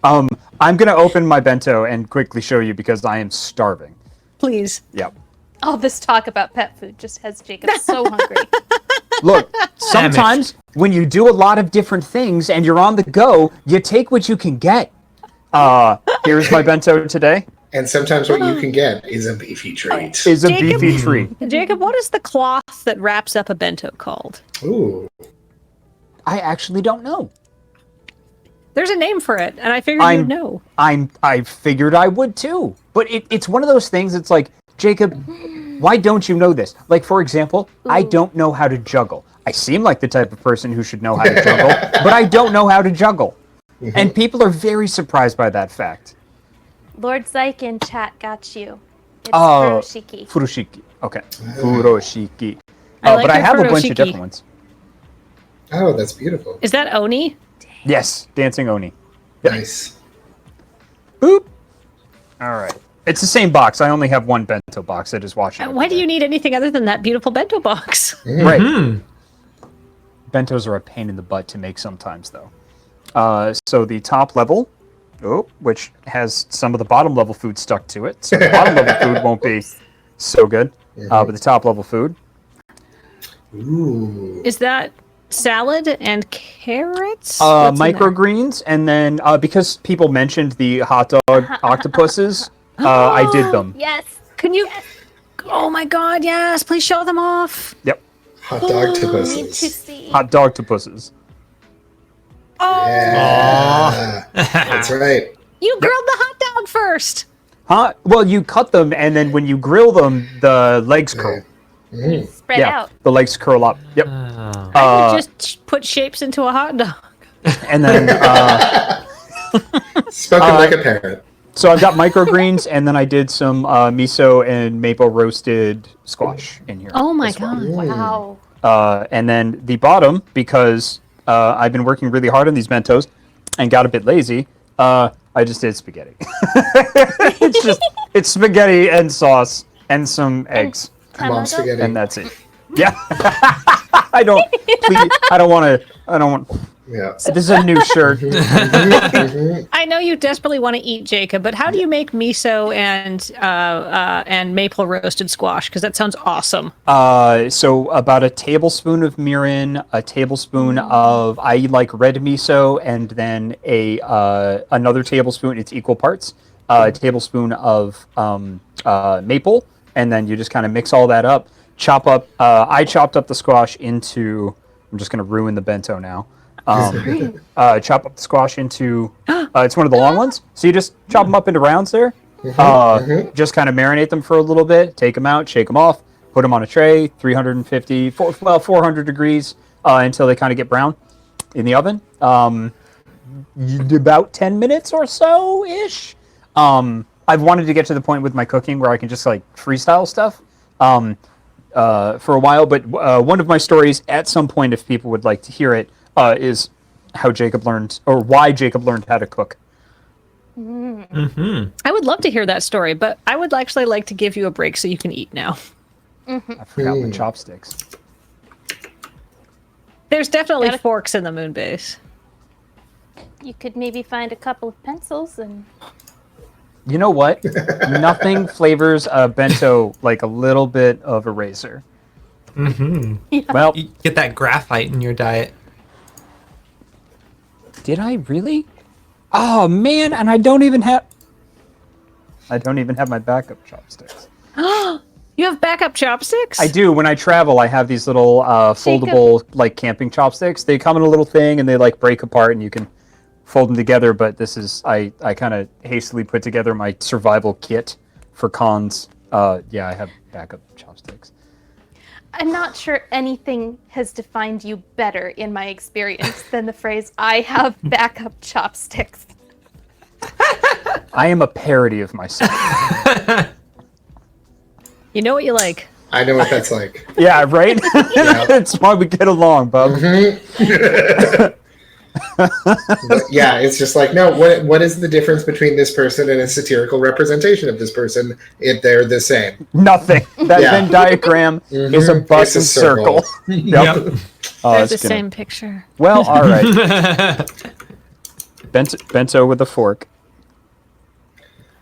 I'm gonna open my bento and quickly show you because I am starving. Please. Yep. All this talk about pet food just has Jacob so hungry. Look, sometimes when you do a lot of different things and you're on the go, you take what you can get. Here's my bento today. And sometimes what you can get is a beefy treat. Beefy treat. Jacob, what is the cloth that wraps up a bento called? Ooh. I actually don't know. There's a name for it, and I figured you'd know. I figured I would too. But it's one of those things, it's like, Jacob, why don't you know this? Like, for example, I don't know how to juggle. I seem like the type of person who should know how to juggle, but I don't know how to juggle. And people are very surprised by that fact. Lord Zyke in chat got you. It's furoshiki. Furoshiki. Okay. Furoshiki. Like but I have a bunch furoshiki. of different ones. Oh, that's beautiful. Is that Oni? Yes, dancing oni. Yep. Nice. Boop. All right. It's the same box. I only have one bento box. I just watched it. Why do you need anything other than that beautiful bento box? Right. Bentos are a pain in the butt to make sometimes, though. So the top level, which has some of the bottom level food stuck to it. So the bottom level food won't be so good. But the top level food. Ooh. Is that salad and carrots? What's in Microgreens, and then because people mentioned the hot dog octopuses, I did them. Yes. Can you? Yes. Oh my God! Yes, please show them off. Yep. Hot dog Need to octopuses. see. Hot dog octopuses. Oh, Yeah. That's right. you grilled the hot dog first. Huh? Well, you cut them, and then when you grill them, the legs curl. Spread out. The legs curl up. Yep. I would just put shapes into a hot dog. And then, Spoken like a parrot. so I've got microgreens, and then I did some miso and maple roasted squash in here. Oh my as well. God! Wow. And then the bottom, because I've been working really hard on these bentos and got a bit lazy, I just did spaghetti. It's spaghetti and sauce and some eggs, Mom spaghetti. and that's it. Yeah. I don't want. Yeah. This is a new shirt. I know you desperately want to eat, Jacob, but how do you make miso and maple roasted squash? Because that sounds awesome. So about a tablespoon of mirin, a tablespoon of I like red miso, and then another tablespoon. It's equal parts. A tablespoon of maple, and then you just kind of mix all that up. Chop up. I chopped up the squash into. I'm just gonna ruin the bento now. Chop up the squash into. It's one of the long ones, so you just chop them up into rounds there. Just kind of marinate them for a little bit. Take them out, shake them off, put them on a tray, 400 degrees until they kind of get brown in the oven. About 10 minutes or so ish. I've wanted to get to the point with my cooking where I can just like freestyle stuff for a while, but one of my stories at some point, if people would like to hear it, is how Jacob learned, or why Jacob learned how to cook. I would love to hear that story, but I would actually like to give you a break so you can eat now. I forgot my chopsticks. There's definitely forks in the moon base. You could maybe find a couple of pencils and. You know what? Nothing flavors a bento like a little bit of a razor. Well, You get that graphite in your diet. did I really? Oh man, and I don't even have my backup chopsticks. You have backup chopsticks? I do. When I travel, I have these little foldable like camping chopsticks. They come in a little thing and they like break apart and you can fold them together, but this is I kind of hastily put together my survival kit for cons. Yeah, I have backup chopsticks. I'm not sure anything has defined you better in my experience than the phrase, I have backup chopsticks. I am a parody of myself. You know what you like. I know what that's like. Yeah, right? That's why we get along, bub. But yeah, it's just like, no, what is the difference between this person and a satirical representation of this person if they're the same? Nothing. That Venn diagram is a bus and circle. Yep. There's the same picture. Well, all right. Bento with a fork.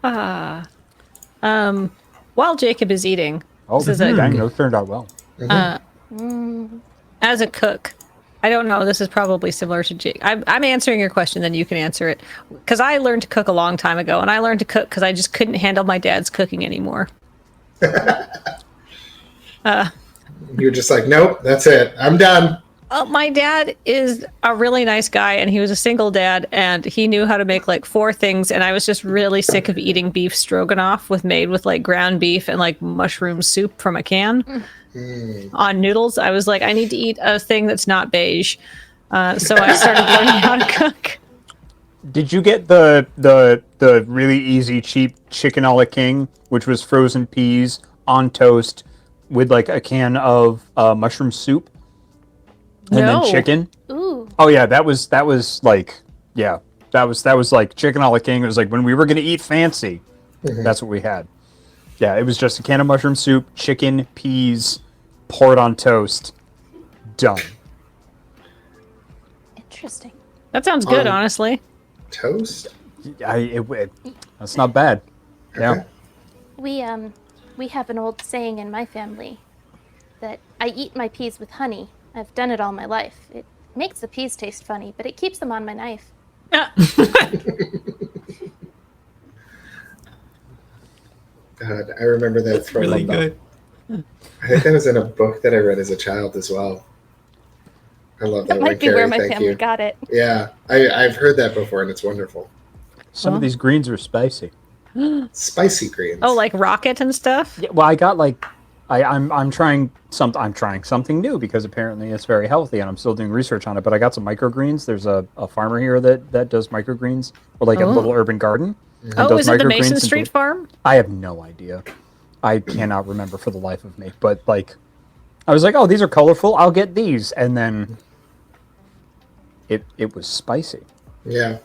While Jacob is eating, Oh, this is dang, those turned out well. as a cook, I don't know. This is probably similar to Jake. I'm answering your question, then you can answer it. Because I learned to cook a long time ago, and I learned to cook because I just couldn't handle my dad's cooking anymore. You're just like, nope, that's it. I'm done. My dad is a really nice guy, and he was a single dad, and he knew how to make like 4 things, and I was just really sick of eating beef stroganoff made with like ground beef and like mushroom soup from a can on noodles. I was like, I need to eat a thing that's not beige. So I started learning how to cook. Did you get the really easy, cheap chicken a la king, which was frozen peas on toast with like a can of mushroom soup? And No. then chicken. Ooh. Oh yeah, that was like that was like chicken a la king. It was like when we were gonna eat fancy, that's what we had. Yeah, it was just a can of mushroom soup, chicken, peas, poured on toast, done. Interesting. That sounds good, honestly. Toast? That's not bad. Yeah. We have an old saying in my family that I eat my peas with honey. I've done it all my life. It makes the peas taste funny, but it keeps them on my knife. God, I remember that from Really good. I think that was in a book that I read as a child as well. I love that That one, might be Carrie. where my Thank family you. got it. Yeah, I've heard that before, and it's wonderful. Some of these greens are spicy. Spicy greens. Oh, like rocket and stuff? Yeah, well, I got like, I'm trying something new because apparently it's very healthy, and I'm still doing research on it. But I got some microgreens. There's a farmer here that does microgreens, or like a little urban garden. and Oh, does is it the microgreens Mason and Street farm? I have no idea. I cannot remember for the life of me. But like, I was like, oh, these are colorful. I'll get these, and then it was spicy. Yeah.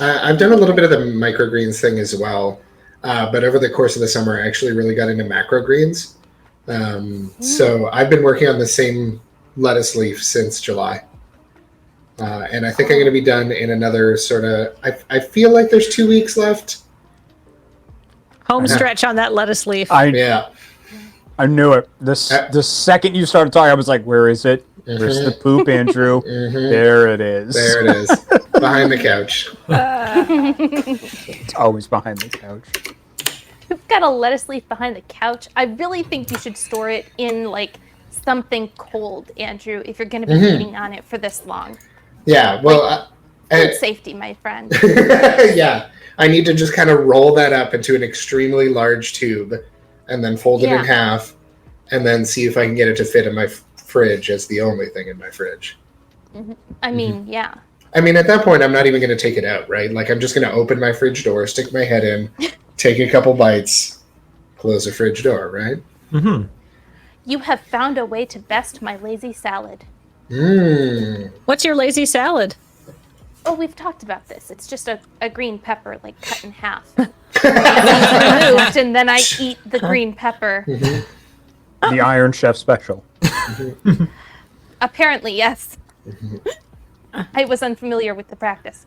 I've done a little bit of the microgreens thing as well. But over the course of the summer, I actually really got into macrogreens. So I've been working on the same lettuce leaf since July. And I think I'm going to be done in another sort of, I feel like there's 2 weeks left. Home stretch on that lettuce leaf. Yeah. I knew it. The second you started talking, I was like, where is it? Where's the poop, Andrew? There it is. There it is. Behind the couch. It's always behind the couch. You've got a lettuce leaf behind the couch. I really think you should store it in like something cold, Andrew, if you're going to be eating on it for this long. Yeah. Well, Food safety, my friend. yeah. I need to just kind of roll that up into an extremely large tube and then fold it in half and then see if I can get it to fit in my fridge as the only thing in my fridge. I mean, yeah. I mean, at that point, I'm not even going to take it out, right? Like, I'm just going to open my fridge door, stick my head in, take a couple bites, close the fridge door, right? You have found a way to best my lazy salad. What's your lazy salad? Oh, we've talked about this. It's just a green pepper, like cut in half. Removed, and then I eat the green pepper. The Iron Chef special. Apparently, yes. I was unfamiliar with the practice.